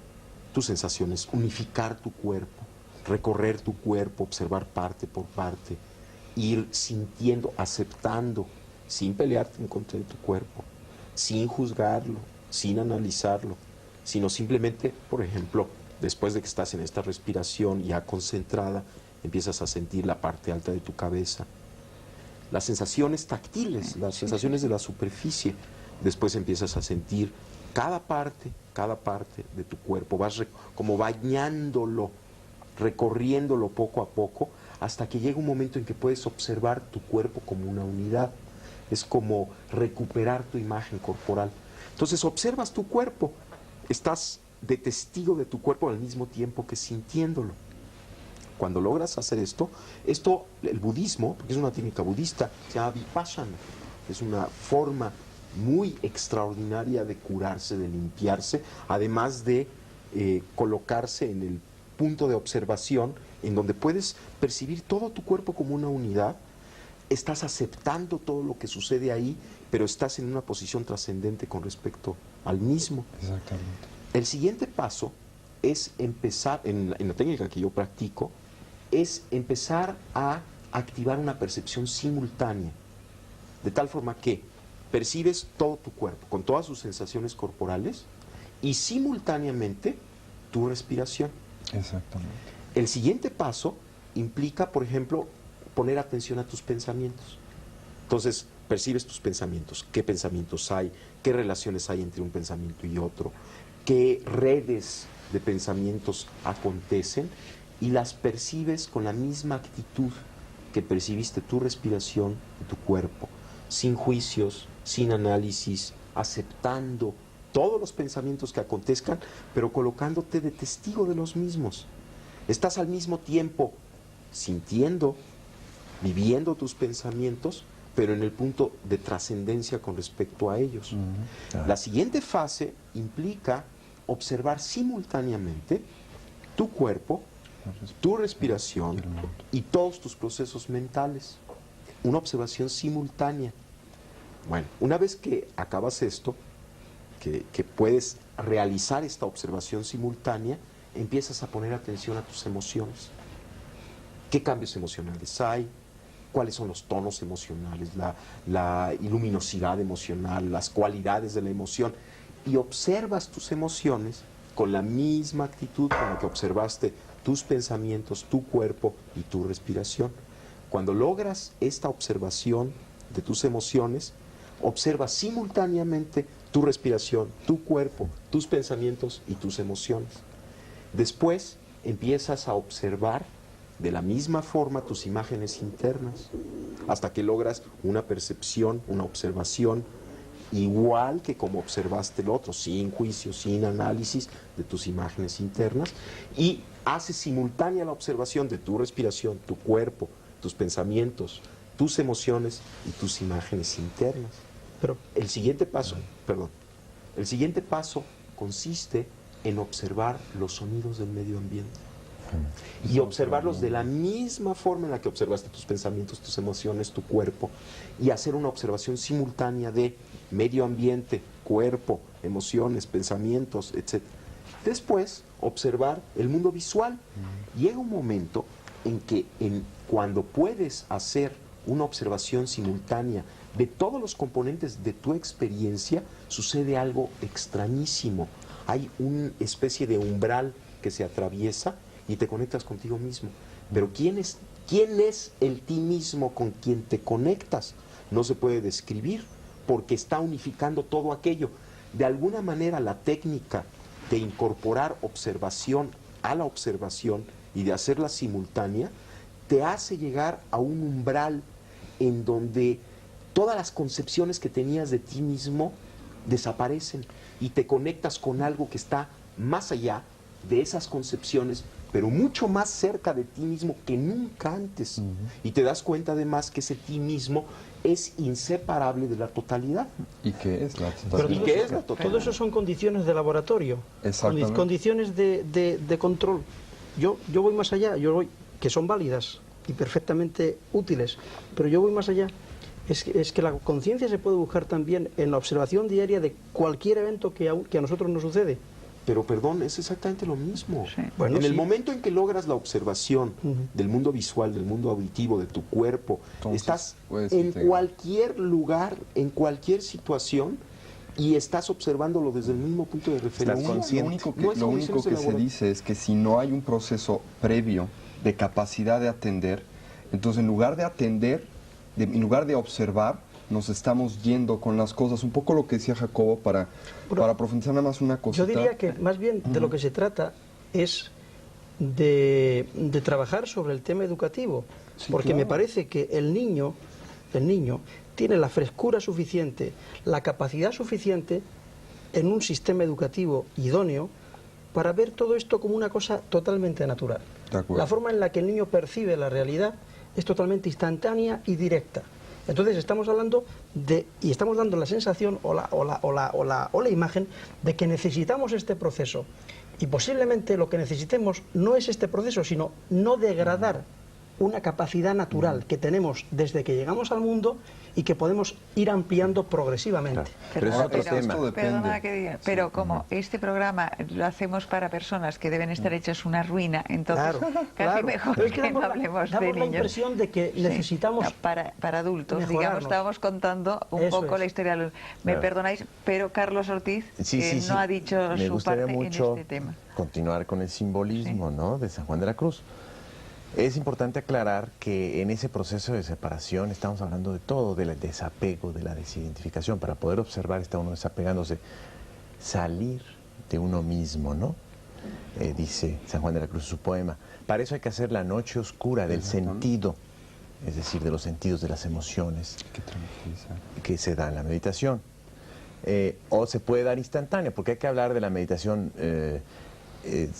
tus sensaciones, unificar tu cuerpo, recorrer tu cuerpo, observar parte por parte, ir sintiendo, aceptando, sin pelearte en contra de tu cuerpo, sin juzgarlo, sin analizarlo, sino simplemente, por ejemplo, después de que estás en esta respiración ya concentrada, empiezas a sentir la parte alta de tu cabeza, las sensaciones táctiles, las sensaciones de la superficie. Después empiezas a sentir cada parte de tu cuerpo, vas como bañándolo, recorriéndolo poco a poco, hasta que llega un momento en que puedes observar tu cuerpo como una unidad. Es como recuperar tu imagen corporal. Entonces observas tu cuerpo, estás de testigo de tu cuerpo al mismo tiempo que sintiéndolo. Cuando logras hacer esto, el budismo, porque es una técnica budista, se llama vipassana. Es una forma muy extraordinaria de curarse, de limpiarse, además de colocarse en el punto de observación en donde puedes percibir todo tu cuerpo como una unidad, estás aceptando todo lo que sucede ahí, pero estás en una posición trascendente con respecto al mismo. Exactamente. El siguiente paso es empezar, en la técnica que yo practico, es empezar a activar una percepción simultánea, de tal forma que percibes todo tu cuerpo, con todas sus sensaciones corporales, y simultáneamente tu respiración. Exactamente. El siguiente paso implica, por ejemplo, poner atención a tus pensamientos. Entonces, percibes tus pensamientos, qué pensamientos hay, qué relaciones hay entre un pensamiento y otro, qué redes de pensamientos acontecen, y las percibes con la misma actitud que percibiste tu respiración y tu cuerpo, sin juicios, sin análisis, aceptando todos los pensamientos que acontezcan, pero colocándote de testigo de los mismos. Estás al mismo tiempo sintiendo, viviendo tus pensamientos, pero en el punto de trascendencia con respecto a ellos. La siguiente fase implica observar simultáneamente tu cuerpo, tu respiración y todos tus procesos mentales. Una observación simultánea. Bueno, una vez que acabas esto, que puedes realizar esta observación simultánea, empiezas a poner atención a tus emociones. ¿Qué cambios emocionales hay? ¿Cuáles son los tonos emocionales, la luminosidad emocional, las cualidades de la emoción? Y observas tus emociones con la misma actitud con la que observaste tus pensamientos, tu cuerpo y tu respiración. Cuando logras esta observación de tus emociones, observa simultáneamente tu respiración, tu cuerpo, tus pensamientos y tus emociones. Después empiezas a observar de la misma forma tus imágenes internas, hasta que logras una percepción, una observación igual que como observaste el otro, sin juicio, sin análisis de tus imágenes internas, y haces simultánea la observación de tu respiración, tu cuerpo, tus pensamientos, tus emociones y tus imágenes internas. Pero El siguiente paso consiste en observar los sonidos del medio ambiente y observarlos de la misma forma en la que observaste tus pensamientos, tus emociones, tu cuerpo, y hacer una observación simultánea de medio ambiente, cuerpo, emociones, pensamientos, etc. Después, observar el mundo visual. Llega un momento en que cuando puedes hacer una observación simultánea de todos los componentes de tu experiencia, sucede algo extrañísimo. Hay una especie de umbral que se atraviesa y te conectas contigo mismo. Pero ¿quién es el ti mismo con quien te conectas? No se puede describir porque está unificando todo aquello. De alguna manera la técnica de incorporar observación a la observación y de hacerla simultánea te hace llegar a un umbral en donde todas las concepciones que tenías de ti mismo desaparecen y te conectas con algo que está más allá de esas concepciones, pero mucho más cerca de ti mismo que nunca antes. Y te das cuenta además que ese ti mismo es inseparable de la totalidad. ¿Y qué es la Pero ¿Y qué es la totalidad? todo eso son condiciones de laboratorio, Exactamente. condiciones de control. Yo voy más allá, que son válidas y perfectamente útiles, pero yo voy más allá. Es que la conciencia se puede buscar también en la observación diaria de cualquier evento que a nosotros nos sucede. Pero perdón, es exactamente lo mismo. Sí. Bueno, en el sí. momento en que logras la observación del mundo visual, del mundo auditivo, de tu cuerpo, Entonces, estás puedes en integrar. cualquier lugar, en cualquier situación, y estás observándolo desde el mismo punto de referencia. Estás consciente. Lo único que, No es lo condiciones único que se elaboradas. dice es que si no hay un proceso previo de capacidad de atender, entonces en lugar de atender, en lugar de observar, nos estamos yendo con las cosas. Un poco lo que decía Jacobo para profundizar nada más una cosita. Yo diría que más bien de lo que se trata es de trabajar sobre el tema educativo, Sí, porque claro. me parece que el niño tiene la frescura suficiente, la capacidad suficiente en un sistema educativo idóneo para ver todo esto como una cosa totalmente natural. De acuerdo. La forma en la que el niño percibe la realidad es totalmente instantánea y directa. Entonces estamos hablando y estamos dando la sensación o la imagen de que necesitamos este proceso. Y posiblemente lo que necesitemos no es este proceso, sino no degradar una capacidad natural que tenemos desde que llegamos al mundo y que podemos ir ampliando progresivamente. Pero es otro tema. Esto depende. Perdona que diga, pero como este programa lo hacemos para personas que deben estar hechas una ruina, entonces casi mejor Pero es que no damos hablemos la de niños. impresión de que Sí. necesitamos No, para adultos, digamos, mejorarnos. estábamos contando un Eso poco es. la historia. Me Claro. perdonáis, pero Carlos Ortiz Sí, sí, sí. no ha dicho Me su gustaría parte mucho en este tema. continuar con el simbolismo, ¿no?, de San Juan de la Cruz. Es importante aclarar que en ese proceso de separación estamos hablando de todo, del desapego, de la desidentificación. Para poder observar está uno desapegándose, salir de uno mismo, ¿no? Dice San Juan de la Cruz en su poema. Para eso hay que hacer la noche oscura del sentido, es decir, de los sentidos de las emociones Que tranquiliza. que se da en la meditación. O se puede dar instantánea, porque hay que hablar de la meditación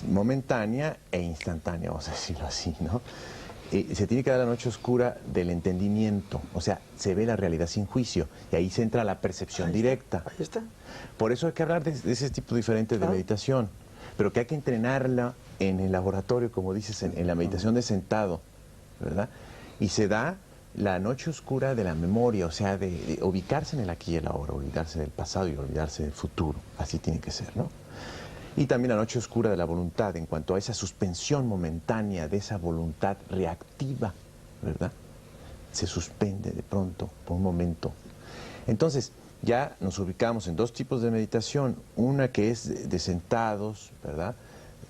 momentánea e instantánea, vamos a decirlo así, ¿no? Se tiene que dar la noche oscura del entendimiento, o sea, se ve la realidad sin juicio, y ahí se entra la percepción directa. Ahí está. Por eso hay que hablar de ese tipo diferente de Claro. meditación, pero que hay que entrenarla en el laboratorio, como dices, en la meditación de sentado, ¿verdad? Y se da la noche oscura de la memoria, o sea, de ubicarse en el aquí y el ahora, olvidarse del pasado y olvidarse del futuro, así tiene que ser, ¿no? Y también la noche oscura de la voluntad, en cuanto a esa suspensión momentánea de esa voluntad reactiva, ¿verdad? Se suspende de pronto, por un momento. Entonces, ya nos ubicamos en dos tipos de meditación, una que es de sentados, ¿verdad?,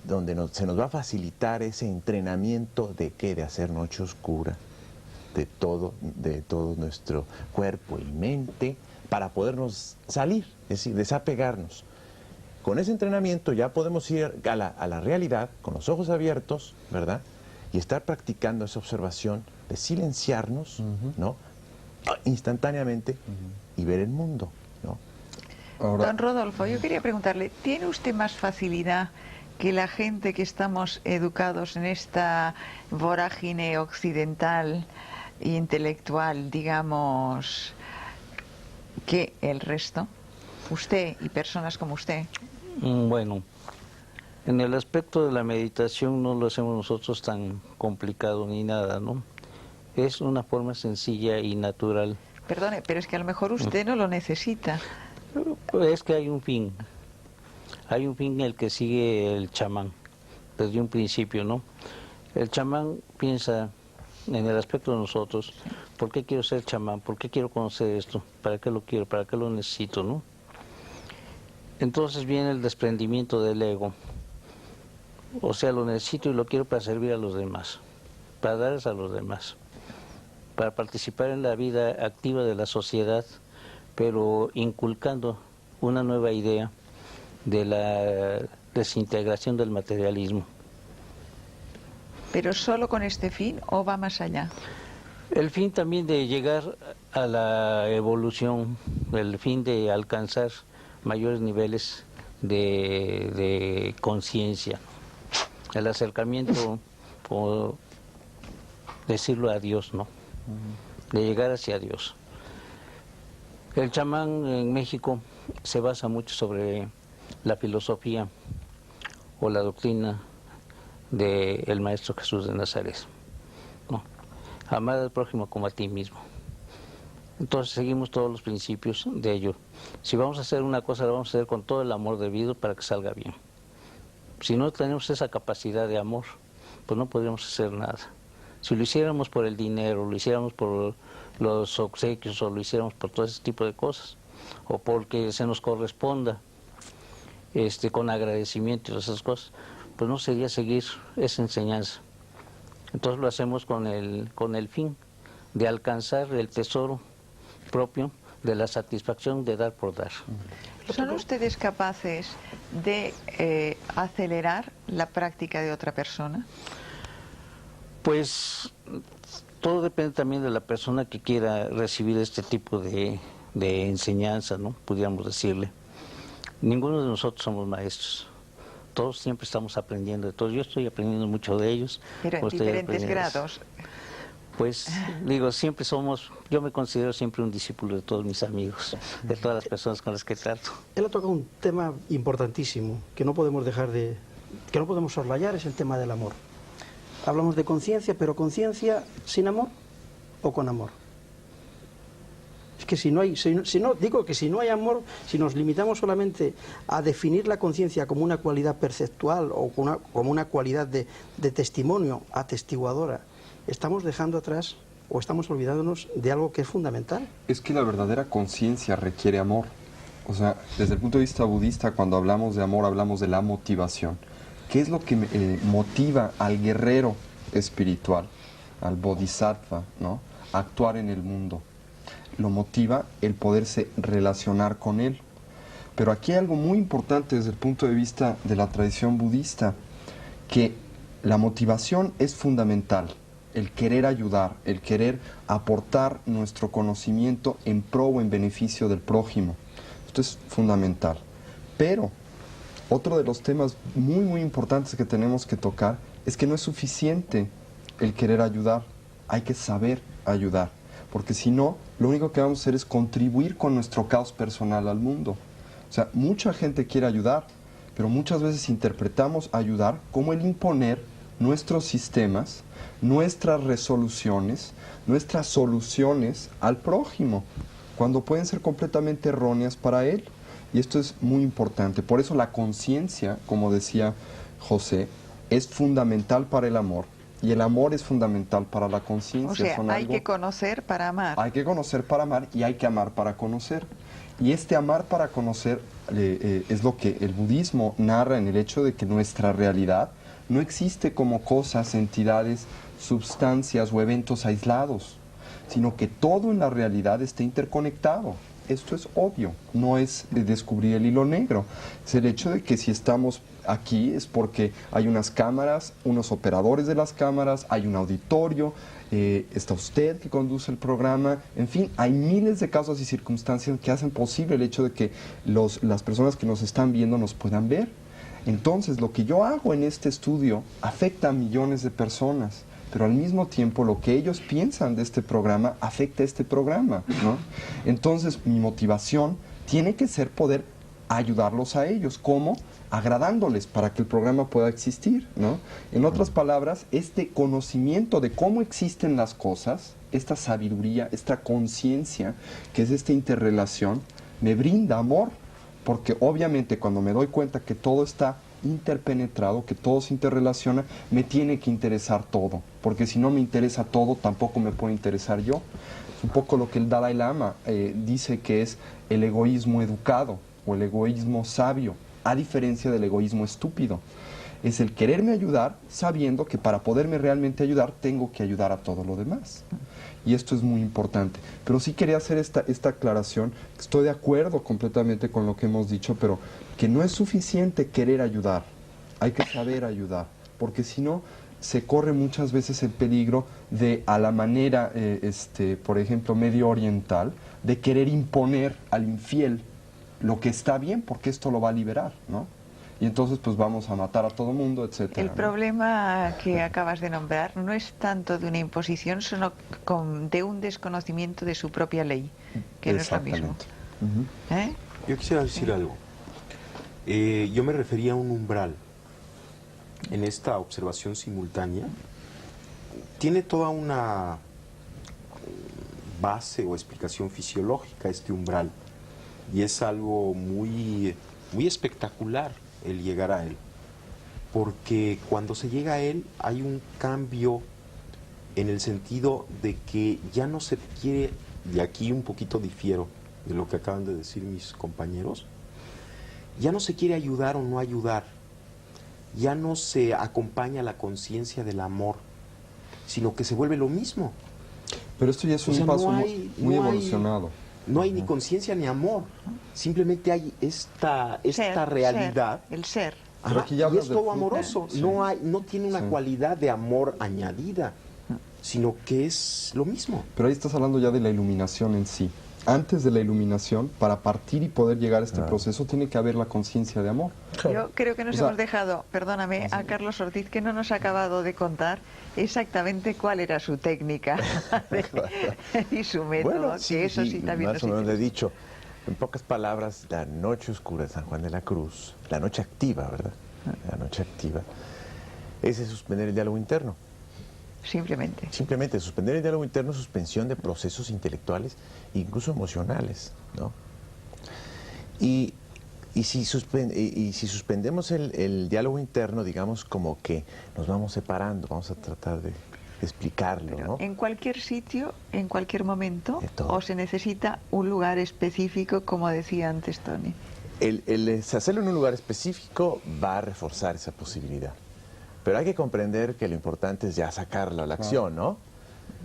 donde se nos va a facilitar ese entrenamiento de qué, de hacer noche oscura, de todo nuestro cuerpo y mente, para podernos salir, es decir, desapegarnos. Con ese entrenamiento ya podemos ir a la realidad con los ojos abiertos, ¿verdad? Y estar practicando esa observación de silenciarnos, ¿no? Instantáneamente y ver el mundo, ¿no? Ahora, don Rodolfo, yo quería preguntarle, ¿tiene usted más facilidad que la gente que estamos educados en esta vorágine occidental e intelectual, digamos, que el resto? Usted y personas como usted. Bueno, en el aspecto de la meditación no lo hacemos nosotros tan complicado ni nada, ¿no? Es una forma sencilla y natural. Perdone, pero es que a lo mejor usted no lo necesita. Es que hay un fin en el que sigue el chamán, desde un principio, ¿no? El chamán piensa en el aspecto de nosotros, ¿por qué quiero ser chamán? ¿Por qué quiero conocer esto? ¿Para qué lo quiero? ¿Para qué lo necesito, no? Entonces viene el desprendimiento del ego, o sea, lo necesito y lo quiero para servir a los demás, para darles a los demás, para participar en la vida activa de la sociedad, pero inculcando una nueva idea de la desintegración del materialismo. ¿Pero solo con este fin o va más allá? El fin también de llegar a la evolución, el fin de alcanzar mayores niveles de conciencia, el acercamiento, por decirlo, a Dios, ¿no? De llegar hacia Dios. El chamán en México se basa mucho sobre la filosofía o la doctrina del Maestro Jesús de Nazaret, ¿no? Amar al prójimo como a ti mismo. Entonces seguimos todos los principios de ello. Si vamos a hacer una cosa, la vamos a hacer con todo el amor debido para que salga bien. Si no tenemos esa capacidad de amor, pues no podríamos hacer nada. Si lo hiciéramos por el dinero, lo hiciéramos por los obsequios, o lo hiciéramos por todo ese tipo de cosas, o porque se nos corresponda con agradecimiento y esas cosas, pues no sería seguir esa enseñanza. Entonces lo hacemos con el fin de alcanzar el tesoro propio de la satisfacción de dar por dar. ¿Son ustedes capaces de acelerar la práctica de otra persona? Pues todo depende también de la persona que quiera recibir este tipo de enseñanza, ¿no? Pudiéramos decirle. Ninguno de nosotros somos maestros. Todos siempre estamos aprendiendo de todos. Yo estoy aprendiendo mucho de ellos. Pero en diferentes grados. Pues digo, siempre yo me considero siempre un discípulo de todos mis amigos, de todas las personas con las que trato. Él ha tocado un tema importantísimo que no podemos que no podemos soslayar, es el tema del amor. Hablamos de conciencia, pero conciencia sin amor o con amor. Es que si no hay amor, si nos limitamos solamente a definir la conciencia como una cualidad perceptual o como una cualidad de testimonio, atestiguadora, estamos dejando atrás o estamos olvidándonos de algo que es fundamental. Es que la verdadera conciencia requiere amor. O sea, desde el punto de vista budista, cuando hablamos de amor, hablamos de la motivación. ¿Qué es lo que motiva al guerrero espiritual, al bodhisattva, ¿no?, a actuar en el mundo? Lo motiva el poderse relacionar con él. Pero aquí hay algo muy importante desde el punto de vista de la tradición budista, que la motivación es fundamental. El querer ayudar, el querer aportar nuestro conocimiento en pro o en beneficio del prójimo. Esto es fundamental. Pero otro de los temas muy, muy importantes que tenemos que tocar es que no es suficiente el querer ayudar, hay que saber ayudar. Porque si no, lo único que vamos a hacer es contribuir con nuestro caos personal al mundo. O sea, mucha gente quiere ayudar, pero muchas veces interpretamos ayudar como el imponer nuestros sistemas, nuestras resoluciones, nuestras soluciones al prójimo, cuando pueden ser completamente erróneas para él. Y esto es muy importante. Por eso la conciencia, como decía José, es fundamental para el amor. Y el amor es fundamental para la conciencia. O sea, hay que conocer para amar. Hay que conocer para amar y hay que amar para conocer. Y este amar para conocer es lo que el budismo narra en el hecho de que nuestra realidad no existe como cosas, entidades, sustancias o eventos aislados, sino que todo en la realidad está interconectado. Esto es obvio, no es descubrir el hilo negro, es el hecho de que si estamos aquí es porque hay unas cámaras, unos operadores de las cámaras, hay un auditorio, está usted que conduce el programa, en fin, hay miles de casos y circunstancias que hacen posible el hecho de que las personas que nos están viendo nos puedan ver. Entonces, lo que yo hago en este estudio afecta a millones de personas, pero al mismo tiempo lo que ellos piensan de este programa afecta a este programa, ¿no? Entonces, mi motivación tiene que ser poder ayudarlos a ellos. ¿Cómo? Agradándoles para que el programa pueda existir, ¿no? En otras palabras, este conocimiento de cómo existen las cosas, esta sabiduría, esta conciencia, que es esta interrelación, me brinda amor, porque obviamente cuando me doy cuenta que todo está interpenetrado, que todo se interrelaciona, me tiene que interesar todo, porque si no me interesa todo, tampoco me puede interesar yo. Es un poco lo que el Dalai Lama dice que es el egoísmo educado o el egoísmo sabio, a diferencia del egoísmo estúpido. Es el quererme ayudar sabiendo que para poderme realmente ayudar tengo que ayudar a todo lo demás. Y esto es muy importante. Pero sí quería hacer esta aclaración. Estoy de acuerdo completamente con lo que hemos dicho, pero que no es suficiente querer ayudar. Hay que saber ayudar, porque si no se corre muchas veces el peligro de, a la manera, por ejemplo, medio oriental, de querer imponer al infiel lo que está bien, porque esto lo va a liberar, ¿no? Y entonces pues vamos a matar a todo mundo, etcétera. El problema que acabas de nombrar no es tanto de una imposición, sino de un desconocimiento de su propia ley, que no es lo mismo. ¿Eh? Yo quisiera decir algo. Yo me refería a un umbral. En esta observación simultánea tiene toda una base o explicación fisiológica este umbral, y es algo muy espectacular el llegar a él, porque cuando se llega a él hay un cambio en el sentido de que ya no se quiere, y aquí un poquito difiero de lo que acaban de decir mis compañeros, ya no se quiere ayudar o no ayudar, ya no se acompaña la conciencia del amor, sino que se vuelve lo mismo. Pero esto ya es un paso muy evolucionado. No hay ni conciencia ni amor, simplemente hay esta realidad. El ser. Pero aquí ya y es todo de amoroso, sí. no tiene una Sí. cualidad de amor añadida, sino que es lo mismo. Pero ahí estás hablando ya de la iluminación en sí. Antes de la iluminación, para partir y poder llegar a este proceso, tiene que haber la conciencia de amor. Yo creo que nos O sea, hemos dejado, perdóname, a Carlos Ortiz, que no nos ha acabado de contar exactamente cuál era su técnica y su método, que eso sí también más nos o menos le he interesa. dicho. En pocas palabras, la noche oscura de San Juan de la Cruz, la noche activa, ¿verdad? La noche activa, es suspender el diálogo interno. Simplemente. Simplemente suspender el diálogo interno, suspensión de procesos intelectuales, incluso emocionales, ¿no? Y si suspendemos el diálogo interno, digamos como que nos vamos separando, vamos a tratar de explicarlo, ¿no? En cualquier sitio, en cualquier momento, De todo. o se necesita un lugar específico, como decía antes Tony. El hacerlo en un lugar específico va a reforzar esa posibilidad. Pero hay que comprender que lo importante es ya sacarlo a la acción, ¿no?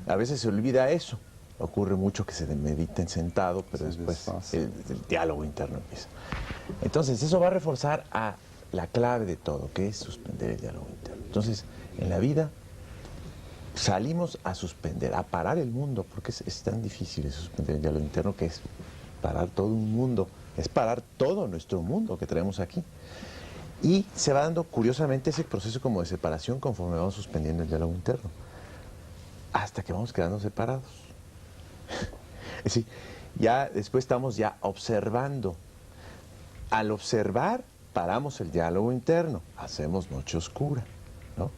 A veces se olvida eso. Ocurre mucho que se mediten sentado, pero Se después desfasa. el diálogo interno empieza. Entonces, eso va a reforzar a la clave de todo, que es suspender el diálogo interno. Entonces, en la vida salimos a suspender, a parar el mundo, porque es tan difícil suspender el diálogo interno, que es parar todo un mundo, es parar todo nuestro mundo que traemos aquí. Y se va dando, curiosamente, ese proceso como de separación conforme vamos suspendiendo el diálogo interno, hasta que vamos quedando separados. Es decir, ya después estamos ya observando. Al observar, paramos el diálogo interno, hacemos noche oscura, ¿no?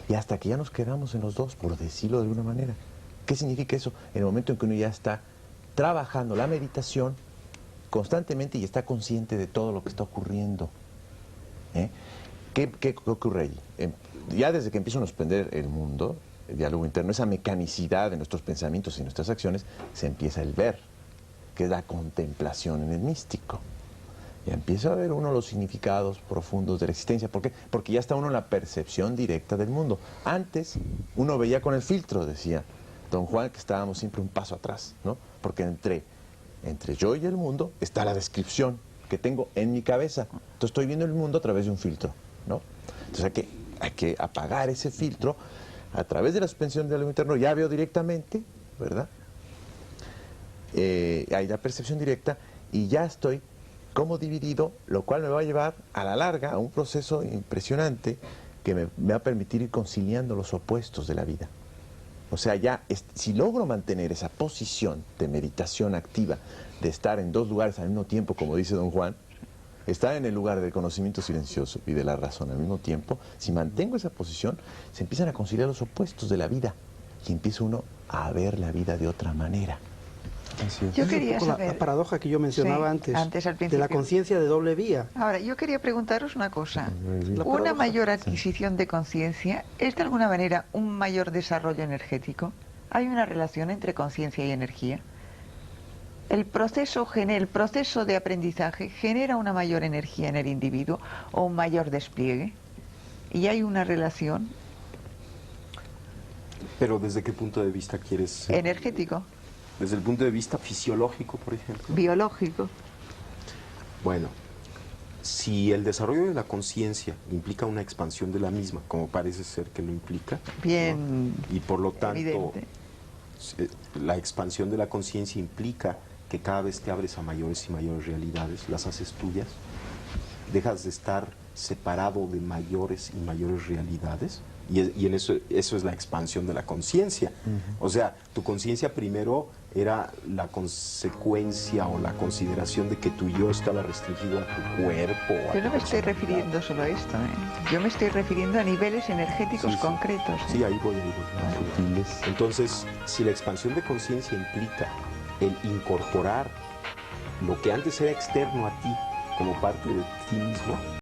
Y hasta que ya nos quedamos en los dos, por decirlo de alguna manera. ¿Qué significa eso? En el momento en que uno ya está trabajando la meditación constantemente y está consciente de todo lo que está ocurriendo. ¿Qué ocurre allí? Ya desde que empieza a suspender el mundo, el diálogo interno, esa mecanicidad de nuestros pensamientos y nuestras acciones, se empieza el ver, que es la contemplación en el místico. Y empieza a ver uno los significados profundos de la existencia. ¿Por qué? Porque ya está uno en la percepción directa del mundo. Antes uno veía con el filtro, decía don Juan, que estábamos siempre un paso atrás, ¿no? Porque entre yo y el mundo está la descripción que tengo en mi cabeza. Entonces estoy viendo el mundo a través de un filtro, ¿no? Entonces hay que apagar ese filtro a través de la suspensión del diálogo interno. Ya veo directamente, ¿verdad? Hay la percepción directa y ya estoy como dividido, lo cual me va a llevar a la larga a un proceso impresionante que me va a permitir ir conciliando los opuestos de la vida. O sea, si logro mantener esa posición de meditación activa, de estar en dos lugares al mismo tiempo, como dice don Juan, estar en el lugar del conocimiento silencioso y de la razón al mismo tiempo, si mantengo esa posición, se empiezan a conciliar los opuestos de la vida y empieza uno a ver la vida de otra manera. Yo quería saber la paradoja que yo mencionaba antes al de principio. la conciencia de doble vía. Ahora, yo quería preguntaros una cosa. La ¿Una paradoja. mayor adquisición de conciencia es de alguna manera un mayor desarrollo energético? ¿Hay una relación entre conciencia y energía? ¿El proceso de aprendizaje genera una mayor energía en el individuo o un mayor despliegue? ¿Y hay una relación? Pero ¿desde qué punto de vista quieres? ¿Energético? Desde el punto de vista fisiológico, por ejemplo. ¿Biológico? Bueno, si el desarrollo de la conciencia implica una expansión de la misma, como parece ser que lo implica, Bien, ¿no? Y por lo tanto, evidente. La expansión de la conciencia implica que cada vez te abres a mayores y mayores realidades, las haces tuyas, dejas de estar separado de mayores y mayores realidades, y en eso es la expansión de la conciencia. O sea, tu conciencia primero era la consecuencia o la consideración de que tu yo estaba restringido a tu cuerpo. Yo no me estoy refiriendo solo a esto, ¿eh? Yo me estoy refiriendo a niveles energéticos concretos. Sí, ahí voy. Entonces, si la expansión de conciencia implica el incorporar lo que antes era externo a ti como parte de ti mismo,